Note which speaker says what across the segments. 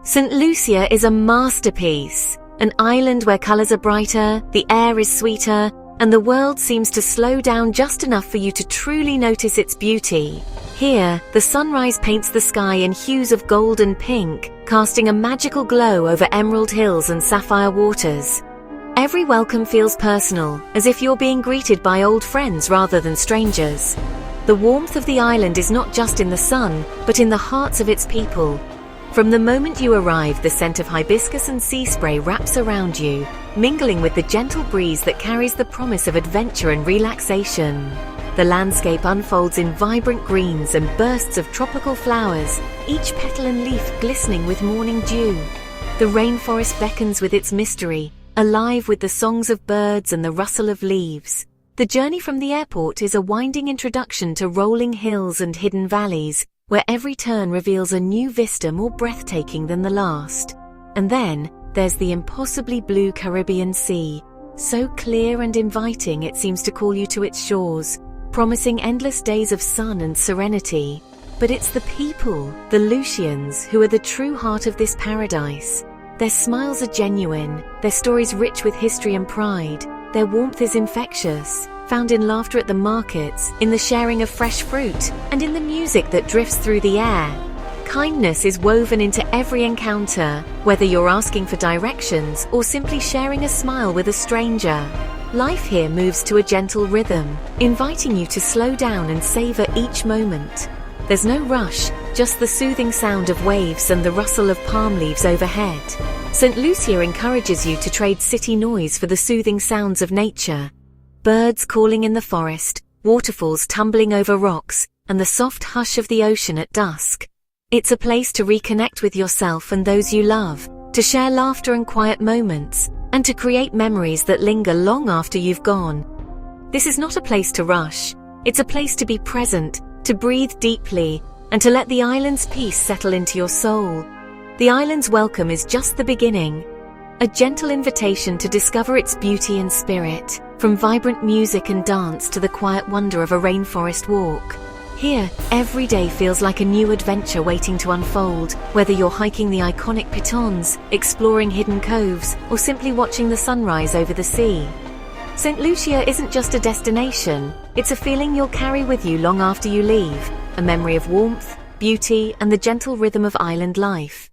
Speaker 1: St Lucia is a masterpiece, an island where colors are brighter, the air is sweeter, and the world seems to slow down just enough for you to truly notice its beauty. Here, the sunrise paints the sky in hues of gold and pink, casting a magical glow over emerald hills and sapphire waters. Every welcome feels personal, as if you're being greeted by old friends rather than strangers. The warmth of the island is not just in the sun, but in the hearts of its people. From the moment you arrive, the scent of hibiscus and sea spray wraps around you, mingling with the gentle breeze that carries the promise of adventure and relaxation. The landscape unfolds in vibrant greens and bursts of tropical flowers, each petal and leaf glistening with morning dew. The rainforest beckons with its mystery, alive with the songs of birds and the rustle of leaves. The journey from the airport is a winding introduction to rolling hills and hidden valleys, where every turn reveals a new vista more breathtaking than the last. And then, there's the impossibly blue Caribbean Sea, so clear and inviting it seems to call you to its shores, promising endless days of sun and serenity. But it's the people, the Lucians, who are the true heart of this paradise. Their smiles are genuine, their stories rich with history and pride, their warmth is infectious, found in laughter at the markets, in the sharing of fresh fruit, and in the music that drifts through the air. Kindness is woven into every encounter, whether you're asking for directions or simply sharing a smile with a stranger. Life here moves to a gentle rhythm, inviting you to slow down and savor each moment. There's no rush, just the soothing sound of waves and the rustle of palm leaves overhead. St Lucia encourages you to trade city noise for the soothing sounds of nature. Birds calling in the forest, waterfalls tumbling over rocks, and the soft hush of the ocean at dusk. It's a place to reconnect with yourself and those you love, to share laughter and quiet moments, and to create memories that linger long after you've gone. This is not a place to rush. It's a place to be present, to breathe deeply, and to let the island's peace settle into your soul. The island's welcome is just the beginning, a gentle invitation to discover its beauty and spirit, from vibrant music and dance to the quiet wonder of a rainforest walk. Here, every day feels like a new adventure waiting to unfold, whether you're hiking the iconic Pitons, exploring hidden coves, or simply watching the sunrise over the sea. St Lucia isn't just a destination, it's a feeling you'll carry with you long after you leave, a memory of warmth, beauty, and the gentle rhythm of island life.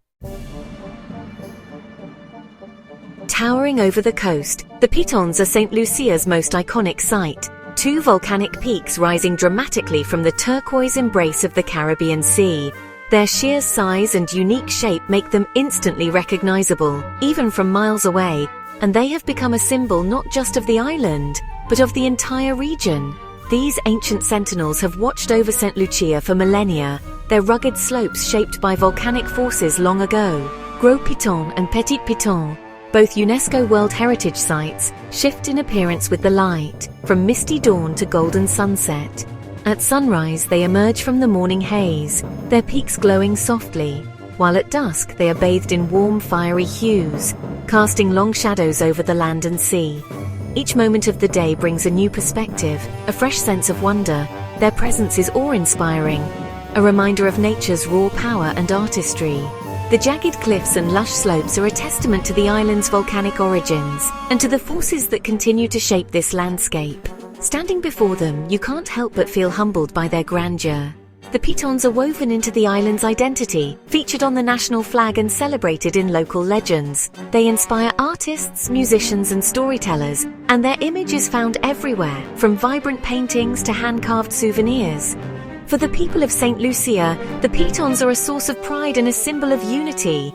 Speaker 1: Towering over the coast, the Pitons are St Lucia's most iconic sight, two volcanic peaks rising dramatically from the turquoise embrace of the Caribbean Sea. Their sheer size and unique shape make them instantly recognizable, even from miles away, and they have become a symbol not just of the island, but of the entire region. These ancient sentinels have watched over St Lucia for millennia, their rugged slopes shaped by volcanic forces long ago. Gros Piton and Petit Piton, both UNESCO World Heritage Sites, shift in appearance with the light, from misty dawn to golden sunset. At sunrise, they emerge from the morning haze, their peaks glowing softly, while at dusk they are bathed in warm, fiery hues, casting long shadows over the land and sea. Each moment of the day brings a new perspective, a fresh sense of wonder. Their presence is awe-inspiring, a reminder of nature's raw power and artistry. The jagged cliffs and lush slopes are a testament to the island's volcanic origins and to the forces that continue to shape this landscape. Standing before them, you can't help but feel humbled by their grandeur. The Pitons are woven into the island's identity, featured on the national flag and celebrated in local legends. They inspire artists, musicians, and storytellers, and their image is found everywhere, from vibrant paintings to hand-carved souvenirs. For the people of St Lucia, the Pitons are a source of pride and a symbol of unity.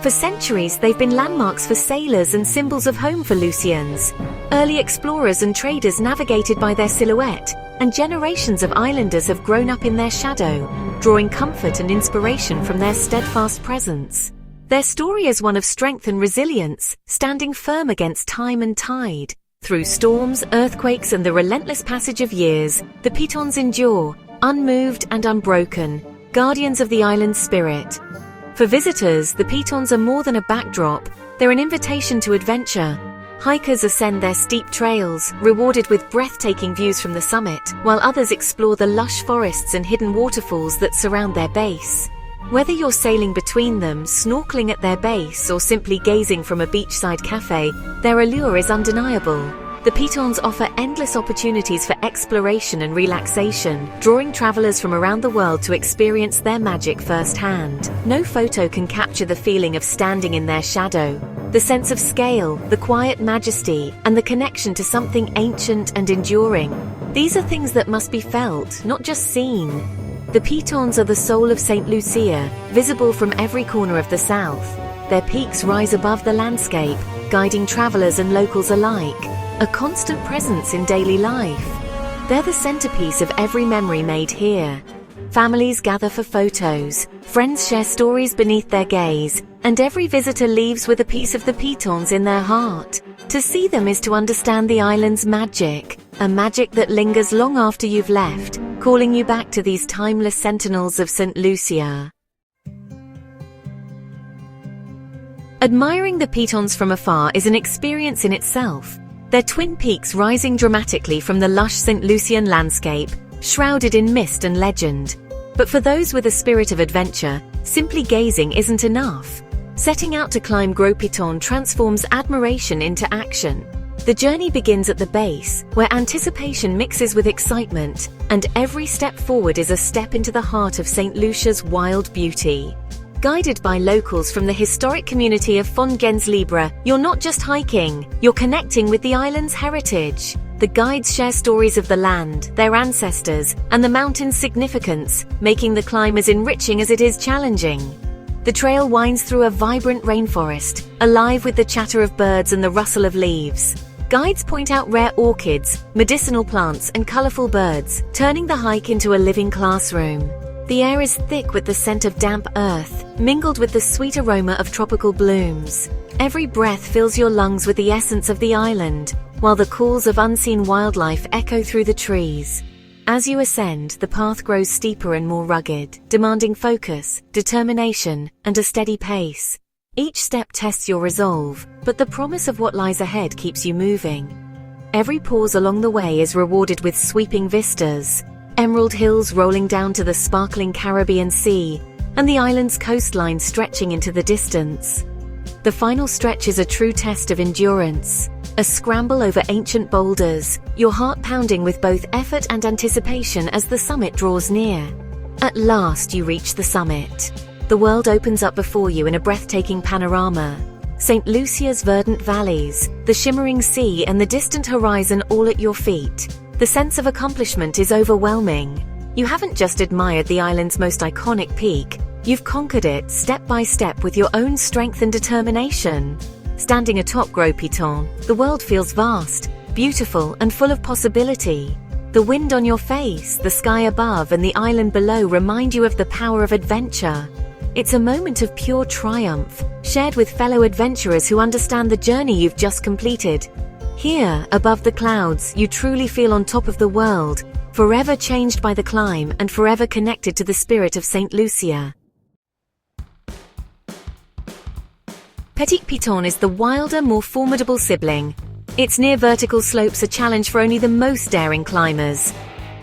Speaker 1: For centuries, they've been landmarks for sailors and symbols of home for Lucians. Early explorers and traders navigated by their silhouette, and generations of islanders have grown up in their shadow, drawing comfort and inspiration from their steadfast presence. Their story is one of strength and resilience, standing firm against time and tide. Through storms, earthquakes, and the relentless passage of years, the Pitons endure, unmoved and unbroken, guardians of the island's spirit. For visitors, the Pitons are more than a backdrop, they're an invitation to adventure. Hikers ascend their steep trails, rewarded with breathtaking views from the summit, while others explore the lush forests and hidden waterfalls that surround their base. Whether you're sailing between them, snorkeling at their base, or simply gazing from a beachside cafe, their allure is undeniable. The Pitons offer endless opportunities for exploration and relaxation, drawing travelers from around the world to experience their magic firsthand. No photo can capture the feeling of standing in their shadow. The sense of scale, the quiet majesty, and the connection to something ancient and enduring. These are things that must be felt, not just seen. The Pitons are the soul of St Lucia, visible from every corner of the south. Their peaks rise above the landscape, guiding travelers and locals alike, a constant presence in daily life. They're the centerpiece of every memory made here. Families gather for photos, friends share stories beneath their gaze, and every visitor leaves with a piece of the Pitons in their heart. To see them is to understand the island's magic, a magic that lingers long after you've left, calling you back to these timeless sentinels of St Lucia. Admiring the Pitons from afar is an experience in itself. Their twin peaks rising dramatically from the lush St Lucian landscape, shrouded in mist and legend. But for those with a spirit of adventure, simply gazing isn't enough. Setting out to climb Gros Piton transforms admiration into action. The journey begins at the base, where anticipation mixes with excitement, and every step forward is a step into the heart of St Lucia's wild beauty. Guided by locals from the historic community of Fontaines Libre, you're not just hiking, you're connecting with the island's heritage. The guides share stories of the land, their ancestors, and the mountain's significance, making the climb as enriching as it is challenging. The trail winds through a vibrant rainforest, alive with the chatter of birds and the rustle of leaves. Guides point out rare orchids, medicinal plants, and colorful birds, turning the hike into a living classroom. The air is thick with the scent of damp earth, mingled with the sweet aroma of tropical blooms. Every breath fills your lungs with the essence of the island, while the calls of unseen wildlife echo through the trees. As you ascend, the path grows steeper and more rugged, demanding focus, determination, and a steady pace. Each step tests your resolve, but the promise of what lies ahead keeps you moving. Every pause along the way is rewarded with sweeping vistas, emerald hills rolling down to the sparkling Caribbean Sea, and the island's coastline stretching into the distance. The final stretch is a true test of endurance, a scramble over ancient boulders, your heart pounding with both effort and anticipation as the summit draws near. At last you reach the summit. The world opens up before you in a breathtaking panorama. St Lucia's verdant valleys, the shimmering sea, and the distant horizon all at your feet. The sense of accomplishment is overwhelming. You haven't just admired the island's most iconic peak, you've conquered it step by step with your own strength and determination. Standing atop Gros Piton, the world feels vast, beautiful, and full of possibility. The wind on your face, the sky above, and the island below remind you of the power of adventure. It's a moment of pure triumph, shared with fellow adventurers who understand the journey you've just completed. Here, above the clouds, you truly feel on top of the world, forever changed by the climb and forever connected to the spirit of St Lucia. Petit Piton is the wilder, more formidable sibling. Its near-vertical slopes a challenge for only the most daring climbers.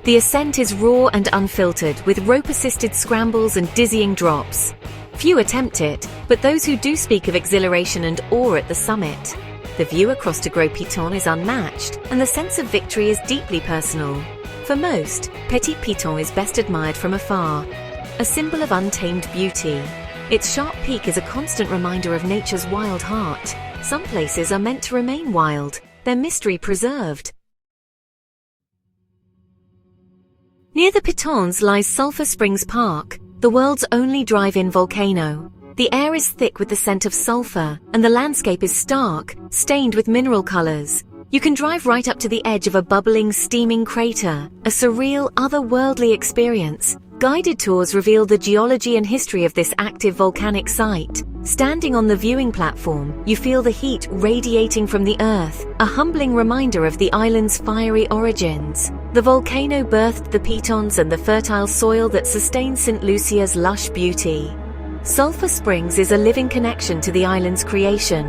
Speaker 1: The ascent is raw and unfiltered, with rope-assisted scrambles and dizzying drops. Few attempt it, but those who do speak of exhilaration and awe at the summit. The view across to Gros Piton is unmatched, and the sense of victory is deeply personal. For most, Petit Piton is best admired from afar, a symbol of untamed beauty. Its sharp peak is a constant reminder of nature's wild heart. Some places are meant to remain wild, their mystery preserved. Near the Pitons lies Sulphur Springs Park, the world's only drive-in volcano. The air is thick with the scent of sulfur, and the landscape is stark, stained with mineral colors. You can drive right up to the edge of a bubbling, steaming crater, a surreal, otherworldly experience. Guided tours reveal the geology and history of this active volcanic site. Standing on the viewing platform, you feel the heat radiating from the earth, a humbling reminder of the island's fiery origins. The volcano birthed the Pitons and the fertile soil that sustains St Lucia's lush beauty. Sulphur Springs is a living connection to the island's creation.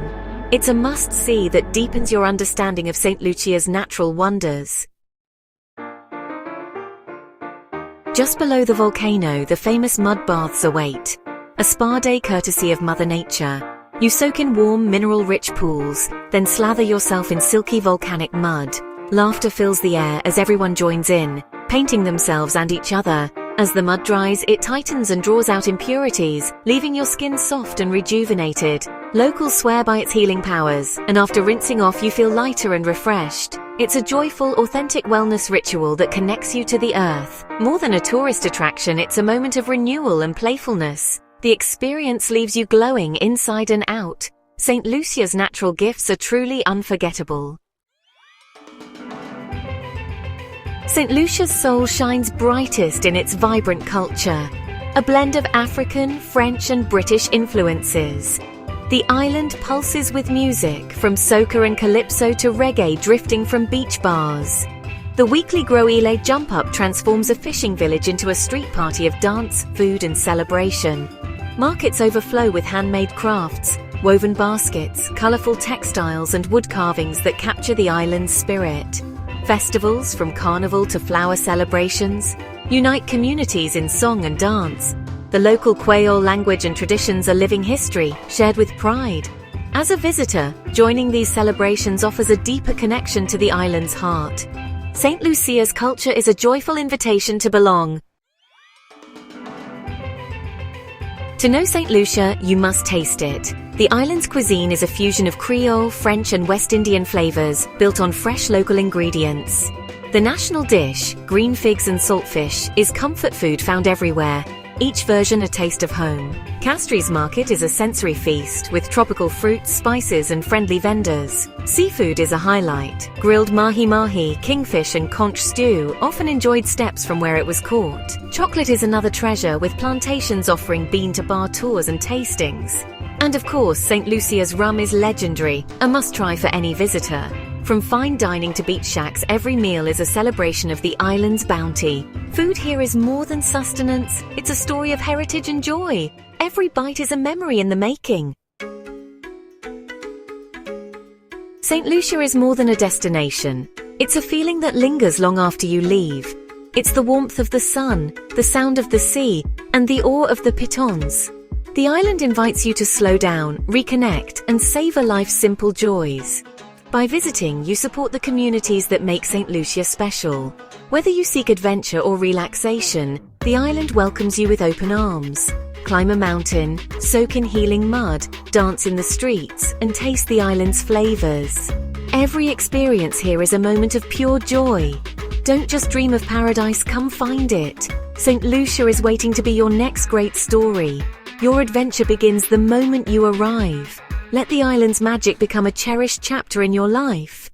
Speaker 1: It's a must-see that deepens your understanding of St Lucia's natural wonders. Just below the volcano, the famous mud baths await. a spa day courtesy of Mother Nature. You soak in warm, mineral-rich pools, then slather yourself in silky volcanic mud. Laughter fills the air as everyone joins in, painting themselves and each other. As the mud dries, it tightens and draws out impurities, leaving your skin soft and rejuvenated. Locals swear by its healing powers, and after rinsing off you feel lighter and refreshed. It's a joyful, authentic wellness ritual that connects you to the earth. More than a tourist attraction, it's a moment of renewal and playfulness. The experience leaves you glowing inside and out. St. Lucia's natural gifts are truly unforgettable. St. Lucia's soul shines brightest in its vibrant culture, a blend of African, French and British influences. The island pulses with music, from soca and calypso to reggae drifting from beach bars. The weekly Gros Jump Up transforms a fishing village into a street party of dance, food and celebration. Markets overflow with handmade crafts, woven baskets, colourful textiles and wood carvings that capture the island's spirit. Festivals, from carnival to flower celebrations, unite communities in song and dance. The local Creole language and traditions are living history, shared with pride. As a visitor, joining these celebrations offers a deeper connection to the island's heart. St. Lucia's culture is a joyful invitation to belong. To know St. Lucia, you must taste it. The island's cuisine is a fusion of Creole, French and West Indian flavors, built on fresh local ingredients. The national dish, green figs and saltfish, is comfort food found everywhere, each version a taste of home. Castri's Market is a sensory feast, with tropical fruits, spices and friendly vendors. Seafood is a highlight. Grilled mahi-mahi, kingfish and conch stew, often enjoyed steps from where it was caught. Chocolate is another treasure, with plantations offering bean-to-bar tours and tastings. And of course, St. Lucia's rum is legendary, a must-try for any visitor. From fine dining to beach shacks, every meal is a celebration of the island's bounty. Food here is more than sustenance, it's a story of heritage and joy. Every bite is a memory in the making. St. Lucia is more than a destination. It's a feeling that lingers long after you leave. It's the warmth of the sun, the sound of the sea, and the awe of the Pitons. The island invites you to slow down, reconnect, and savor life's simple joys. By visiting, you support the communities that make St. Lucia special. Whether you seek adventure or relaxation, the island welcomes you with open arms. Climb a mountain, soak in healing mud, dance in the streets, and taste the island's flavors. Every experience here is a moment of pure joy. Don't just dream of paradise, come find it. St. Lucia is waiting to be your next great story. Your adventure begins the moment you arrive. Let the island's magic become a cherished chapter in your life.